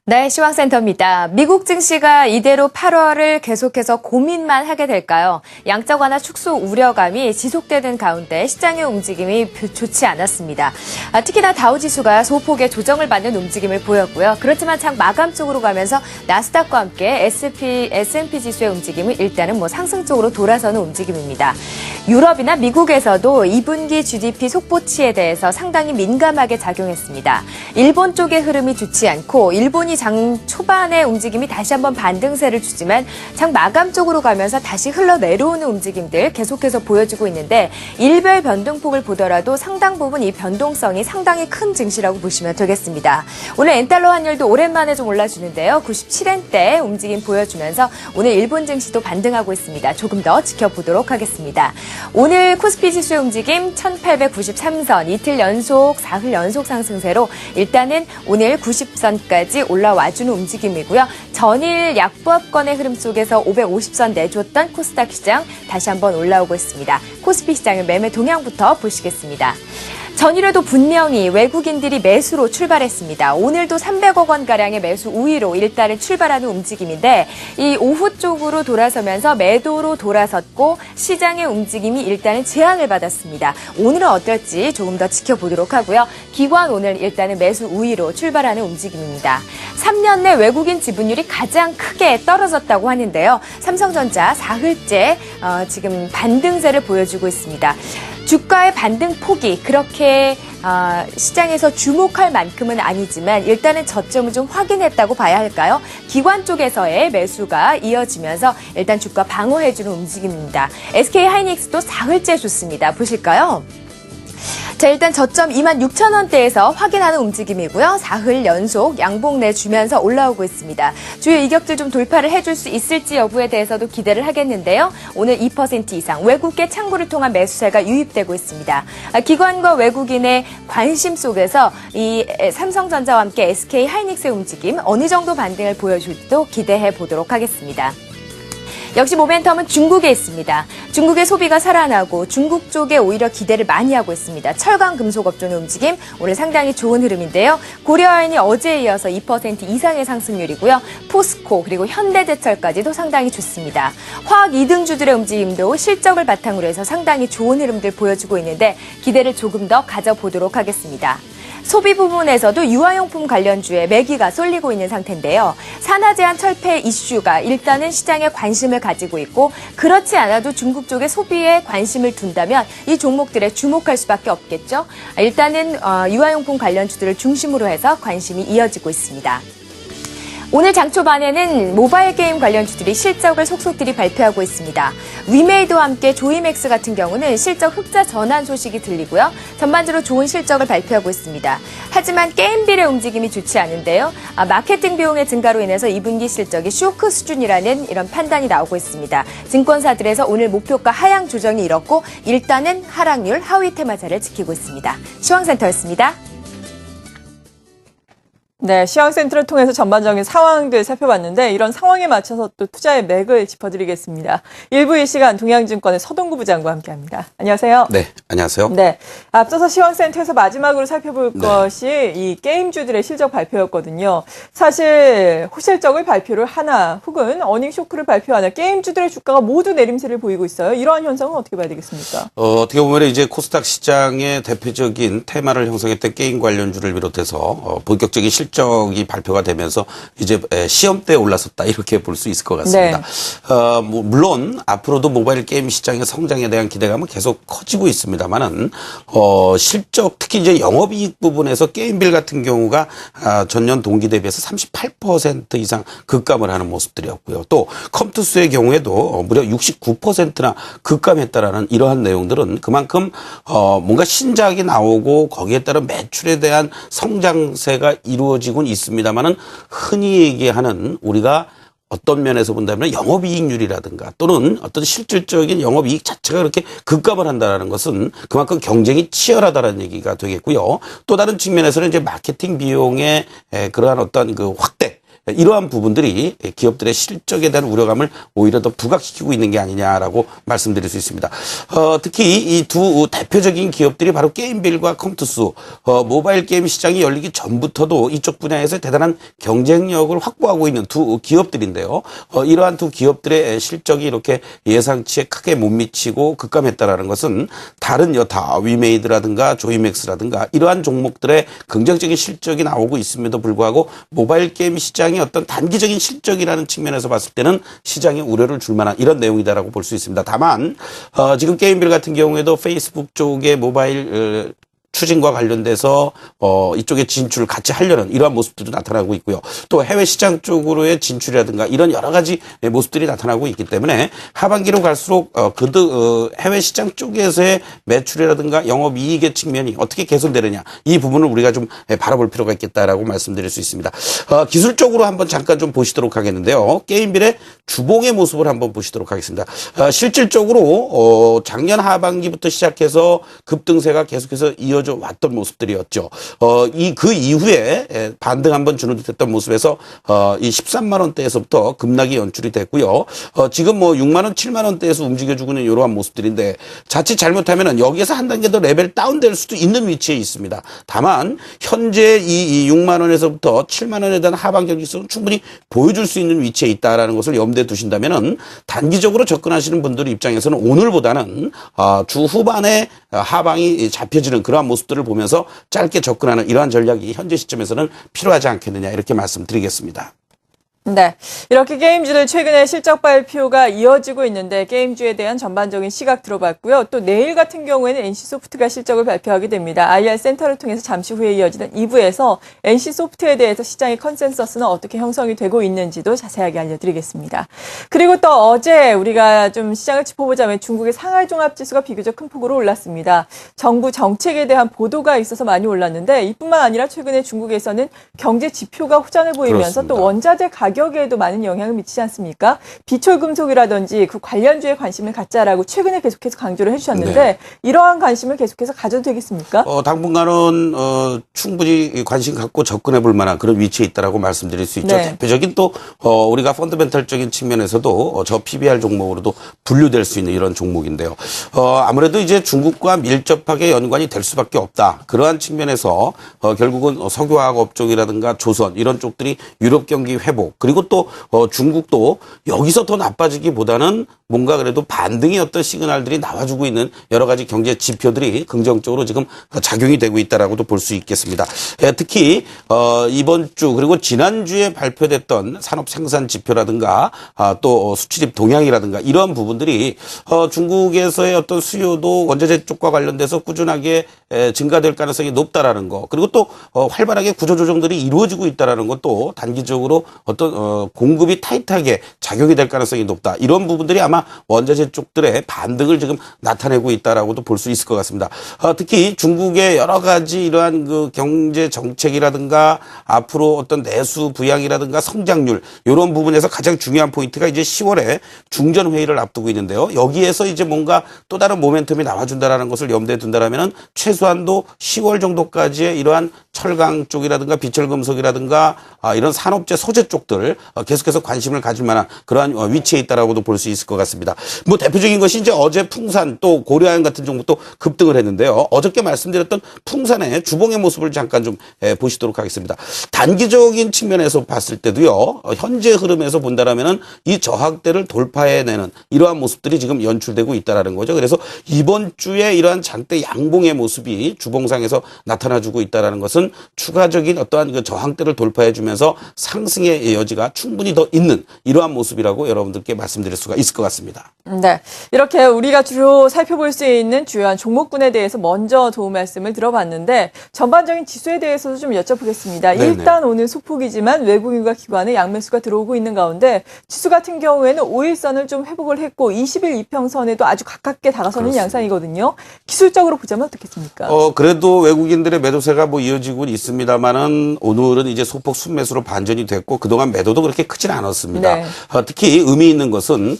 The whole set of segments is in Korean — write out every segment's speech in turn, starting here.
네, 시황센터입니다. 미국 증시가 이대로 8월을 계속해서 고민만 하게 될까요? 양적 완화 축소 우려감이 지속되는 가운데 시장의 움직임이 좋지 않았습니다. 특히나 다우지수가 소폭의 조정을 받는 움직임을 보였고요. 그렇지만 장 마감 쪽으로 가면서 나스닥과 함께 S&P 지수의 움직임은 일단은 상승 쪽으로 돌아서는 움직임입니다. 유럽이나 미국에서도 2분기 GDP 속보치에 대해서 상당히 민감하게 작용했습니다. 일본 쪽의 흐름이 좋지 않고 일본이 장 초반의 움직임이 다시 한번 반등세를 주지만 장 마감 쪽으로 가면서 다시 흘러내려오는 움직임들 계속해서 보여주고 있는데 일별 변동폭을 보더라도 상당 부분 이 변동성이 상당히 큰 증시라고 보시면 되겠습니다. 오늘 엔달러 환율도 오랜만에 좀 올라주는데요. 97엔대 움직임 보여주면서 오늘 일본 증시도 반등하고 있습니다. 조금 더 지켜보도록 하겠습니다. 오늘 코스피 지수의 움직임 1893선 이틀 연속 사흘 연속 상승세로 일단은 오늘 90선까지 올라와주는 움직임이고요. 전일 약보합권의 흐름 속에서 550선 내줬던 코스닥 시장 다시 한번 올라오고 있습니다. 코스피 시장의 매매 동향부터 보시겠습니다. 전일에도 분명히 외국인들이 매수로 출발했습니다. 오늘도 300억 원가량의 매수 우위로 일단은 출발하는 움직임인데 이 오후 쪽으로 돌아서면서 매도로 돌아섰고 시장의 움직임이 일단은 제한을 받았습니다. 오늘은 어떨지 조금 더 지켜보도록 하고요. 기관 오늘 일단은 매수 우위로 출발하는 움직임입니다. 3년 내 외국인 지분율이 가장 크게 떨어졌다고 하는데요. 삼성전자 사흘째 지금 반등세를 보여주고 있습니다. 주가의 반등 폭이 그렇게 시장에서 주목할 만큼은 아니지만 일단은 저점을 좀 확인했다고 봐야 할까요? 기관 쪽에서의 매수가 이어지면서 일단 주가 방어해주는 움직임입니다. SK하이닉스도 사흘째 좋습니다. 보실까요? 자, 일단 저점 26,000원대에서 확인하는 움직임이고요. 사흘 연속 양봉 내주면서 올라오고 있습니다. 주요 이격들 좀 돌파를 해줄 수 있을지 여부에 대해서도 기대를 하겠는데요. 오늘 2% 이상 외국계 창구를 통한 매수세가 유입되고 있습니다. 기관과 외국인의 관심 속에서 이 삼성전자와 함께 SK하이닉스의 움직임 어느 정도 반등을 보여줄지도 기대해 보도록 하겠습니다. 역시 모멘텀은 중국에 있습니다. 중국의 소비가 살아나고 중국 쪽에 오히려 기대를 많이 하고 있습니다. 철강 금속업종의 움직임 오늘 상당히 좋은 흐름인데요. 고려아연이 어제에 이어서 2% 이상의 상승률이고요. 포스코 그리고 현대제철까지도 상당히 좋습니다. 화학 2등주들의 움직임도 실적을 바탕으로 해서 상당히 좋은 흐름들 보여주고 있는데 기대를 조금 더 가져보도록 하겠습니다. 소비 부분에서도 유아용품 관련주에 매기가 쏠리고 있는 상태인데요. 산화제한 철폐 이슈가 일단은 시장에 관심을 가지고 있고 그렇지 않아도 중국 쪽에 소비에 관심을 둔다면 이 종목들에 주목할 수밖에 없겠죠. 일단은 유아용품 관련주들을 중심으로 해서 관심이 이어지고 있습니다. 오늘 장 초반에는 모바일 게임 관련주들이 실적을 속속들이 발표하고 있습니다. 위메이드와 함께 조이맥스 같은 경우는 실적 흑자 전환 소식이 들리고요. 전반적으로 좋은 실적을 발표하고 있습니다. 하지만 게임빌의 움직임이 좋지 않은데요. 마케팅 비용의 증가로 인해서 2분기 실적이 쇼크 수준이라는 이런 판단이 나오고 있습니다. 증권사들에서 오늘 목표가 하향 조정이 이렇고 일단은 하락률 하위 테마자를 지키고 있습니다. 시황센터였습니다. 네, 시황센터를 통해서 전반적인 상황들 살펴봤는데 이런 상황에 맞춰서 또 투자의 맥을 짚어드리겠습니다. 1부 이 시간 동양증권의 서동구 부장과 함께합니다. 안녕하세요. 네, 안녕하세요. 네, 앞서서 시황센터에서 마지막으로 살펴볼 것이 이 게임주들의 실적 발표였거든요. 사실 호실적을 발표를 하나 혹은 어닝 쇼크를 발표하나 게임주들의 주가가 모두 내림세를 보이고 있어요. 이러한 현상은 어떻게 봐야 되겠습니까? 어떻게 보면 이제 코스닥 시장의 대표적인 테마를 형성했던 게임 관련주를 비롯해서 본격적인 실적이 발표가 되면서 이제 시험대에 올라섰다 이렇게 볼 수 있을 것 같습니다. 네. 물론 앞으로도 모바일 게임 시장의 성장에 대한 기대감은 계속 커지고 있습니다만은 실적 특히 이제 영업이익 부분에서 게임빌 같은 경우가 전년 동기 대비해서 38% 이상 급감을 하는 모습들이었고요. 또 컴투스의 경우에도 무려 69%나 급감했다라는 이러한 내용들은 그만큼 뭔가 신작이 나오고 거기에 따른 매출에 대한 성장세가 이루어지곤 있습니다만은 흔히 얘기하는 우리가 어떤 면에서 본다면 영업이익률이라든가 또는 어떤 실질적인 영업이익 자체가 그렇게 급감을 한다는 것은 그만큼 경쟁이 치열하다는 얘기가 되겠고요. 또 다른 측면에서는 이제 마케팅 비용의 그러한 어떤 그 확대 이러한 부분들이 기업들의 실적에 대한 우려감을 오히려 더 부각시키고 있는 게 아니냐라고 말씀드릴 수 있습니다. 특히 이 두 대표적인 기업들이 바로 게임빌과 컴투스, 모바일 게임 시장이 열리기 전부터도 이쪽 분야에서 대단한 경쟁력을 확보하고 있는 두 기업들인데요. 이러한 두 기업들의 실적이 이렇게 예상치에 크게 못 미치고 급감했다라는 것은 다른 여타 위메이드라든가 조이맥스라든가 이러한 종목들의 긍정적인 실적이 나오고 있음에도 불구하고 모바일 게임 시장의 어떤 단기적인 실적이라는 측면에서 봤을 때는 시장에 우려를 줄 만한 이런 내용이다라고 볼 수 있습니다. 다만 지금 게임빌 같은 경우에도 페이스북 쪽의 모바일 추진과 관련돼서 이쪽에 진출을 같이 하려는 이러한 모습들도 나타나고 있고요. 또 해외 시장 쪽으로의 진출이라든가 이런 여러 가지 모습들이 나타나고 있기 때문에 하반기로 갈수록 해외 시장 쪽에서의 매출이라든가 영업이익의 측면이 어떻게 개선되느냐 이 부분을 우리가 좀 바라볼 필요가 있겠다라고 말씀드릴 수 있습니다. 기술적으로 한번 잠깐 좀 보시도록 하겠는데요. 게임빌의 주봉의 모습을 한번 보시도록 하겠습니다. 실질적으로 작년 하반기부터 시작해서 급등세가 계속해서 이어져 왔던 모습들이었죠. 그 이후에 반등 한번 주는 듯했던 모습에서 이 13만 원대에서부터 급락이 연출이 됐고요. 지금 뭐 6만 원, 7만 원대에서 움직여주고 있는 이러한 모습들인데 자칫 잘못하면은 여기에서 한 단계 더 레벨 다운될 수도 있는 위치에 있습니다. 다만 현재 이 6만 원에서부터 7만 원에 대한 하방 경직성은 충분히 보여줄 수 있는 위치에 있다라는 것을 염두에 두신다면은 단기적으로 접근하시는 분들 입장에서는 오늘보다는 주 후반에 하방이 잡혀지는 그러한 모습들을 보면서 짧게 접근하는 이러한 전략이 현재 시점에서는 필요하지 않겠느냐 이렇게 말씀드리겠습니다. 네. 이렇게 게임주들 최근에 실적 발표가 이어지고 있는데 게임주에 대한 전반적인 시각 들어봤고요. 또 내일 같은 경우에는 NC소프트가 실적을 발표하게 됩니다. IR 센터를 통해서 잠시 후에 이어지는 2부에서 NC소프트에 대해서 시장의 컨센서스는 어떻게 형성이 되고 있는지도 자세하게 알려드리겠습니다. 그리고 또 어제 우리가 좀 시장을 짚어보자면 중국의 상하이 종합지수가 비교적 큰 폭으로 올랐습니다. 정부 정책에 대한 보도가 있어서 많이 올랐는데 이뿐만 아니라 최근에 중국에서는 경제 지표가 호전을 보이면서 그렇습니다. 또 원자재 가격에도 많은 영향을 미치지 않습니까? 비철금속이라든지 그 관련주에 관심을 갖자라고 최근에 계속해서 강조를 해주셨는데 네. 이러한 관심을 계속해서 가져도 되겠습니까? 당분간은 충분히 관심 갖고 접근해 볼 만한 그런 위치에 있다라고 말씀드릴 수 있죠. 네. 대표적인 또 우리가 펀더멘탈적인 측면에서도 저 PBR 종목으로도 분류될 수 있는 이런 종목인데요. 아무래도 이제 중국과 밀접하게 연관이 될 수밖에 없다. 그러한 측면에서 결국은 석유화학 업종이라든가 조선 이런 쪽들이 유럽 경기 회복 그리고 또 중국도 여기서 더 나빠지기보다는 뭔가 그래도 반등의 어떤 시그널들이 나와주고 있는 여러 가지 경제 지표들이 긍정적으로 지금 작용이 되고 있다라고도 볼 수 있겠습니다. 특히 이번 주 그리고 지난주에 발표됐던 산업 생산 지표라든가 또 수출입 동향이라든가 이러한 부분들이 중국에서의 어떤 수요도 원자재 쪽과 관련돼서 꾸준하게 증가될 가능성이 높다라는 거 그리고 또 활발하게 구조조정들이 이루어지고 있다라는 것도 단기적으로 어떤 공급이 타이트하게 작용이 될 가능성이 높다. 이런 부분들이 아마 원자재 쪽들의 반등을 지금 나타내고 있다라고도 볼 수 있을 것 같습니다. 특히 중국의 여러 가지 이러한 그 경제 정책이라든가 앞으로 어떤 내수 부양이라든가 성장률 이런 부분에서 가장 중요한 포인트가 이제 10월에 중전 회의를 앞두고 있는데요. 여기에서 이제 뭔가 또 다른 모멘텀이 나와준다라는 것을 염두에 둔다라면은 최소한도 10월 정도까지의 이러한 철강 쪽이라든가 비철금속이라든가 이런 산업재 소재 쪽들 계속해서 관심을 가질 만한 그러한 위치에 있다라고도 볼 수 있을 것 같습니다. 뭐 대표적인 것이 이제 어제 풍산 또 고려아연 같은 종목도 급등을 했는데요. 어저께 말씀드렸던 풍산의 주봉의 모습을 잠깐 좀 보시도록 하겠습니다. 단기적인 측면에서 봤을 때도요. 현재 흐름에서 본다라면은 이 저항대를 돌파해내는 이러한 모습들이 지금 연출되고 있다라는 거죠. 그래서 이번 주에 이러한 장대 양봉의 모습이 주봉상에서 나타나주고 있다라는 것은 추가적인 어떠한 그 저항대를 돌파해주면서 상승의 여지가 충분히 더 있는 이러한 모습이라고 여러분들께 말씀드릴 수가 있을 것 같습니다. 네. 이렇게 우리가 주로 살펴볼 수 있는 주요한 종목군에 대해서 먼저 도움 말씀을 들어봤는데 전반적인 지수에 대해서도 좀 여쭤보겠습니다. 네네. 일단 오늘 소폭이지만 외국인과 기관의 양매수가 들어오고 있는 가운데 지수 같은 경우에는 5일선을 좀 회복을 했고 20일 이평선에도 아주 가깝게 다가서는 그렇습니다. 양상이거든요. 기술적으로 보자면 어떻겠습니까? 그래도 외국인들의 매도세가 뭐 이어지고 있습니다만은 오늘은 이제 소폭 순매수로 반전이 됐고 그동안 매도도 그렇게 크진 않았습니다. 네. 특히 의미 있는 것은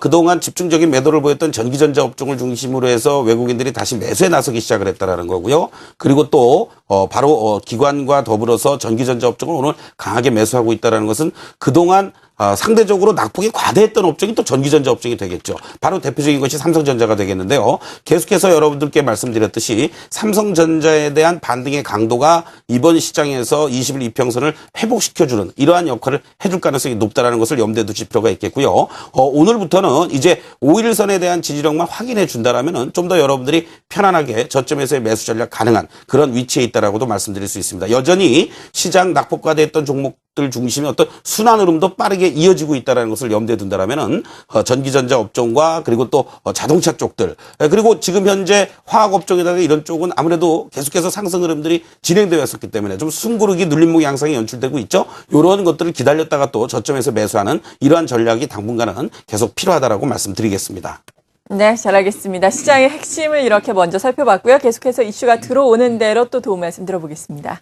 그동안 집중적인 매도를 보였던 전기전자 업종을 중심으로 해서 외국인들이 다시 매수에 나서기 시작을 했다라는 거고요. 그리고 또 바로 기관과 더불어서 전기전자 업종을 오늘 강하게 매수하고 있다라는 것은 그동안 상대적으로 낙폭이 과대했던 업종이 또 전기전자 업종이 되겠죠. 바로 대표적인 것이 삼성전자가 되겠는데요. 계속해서 여러분들께 말씀드렸듯이 삼성전자에 대한 반등의 강도가 이번 시장에서 20일 이평선을 회복시켜주는 이러한 역할을 해줄 가능성이 높다는 것을 염두에 두실 필요가 있겠고요. 오늘부터는 이제 5일선에 대한 지지력만 확인해 준다라면 좀 더 여러분들이 편안하게 저점에서의 매수 전략 가능한 그런 위치에 있다라고도 말씀드릴 수 있습니다. 여전히 시장 낙폭 과대했던 종목들 중심의 어떤 순환 흐름도 빠르게 이어지고 있다는 것을 염두에 둔다라면은 전기전자 업종과 그리고 또 자동차 쪽들 그리고 지금 현재 화학 업종에다가 이런 쪽은 아무래도 계속해서 상승 흐름들이 진행되어 왔었기 때문에 좀 숨고르기 눌림목 양상이 연출되고 있죠. 이런 것들을 기다렸다가 또 저점에서 매수하는 이러한 전략이 당분간은 계속 필요하다라고 말씀드리겠습니다. 네, 잘 알겠습니다. 시장의 핵심을 이렇게 먼저 살펴봤고요. 계속해서 이슈가 들어오는 대로 또 도움 말씀 들어보겠습니다.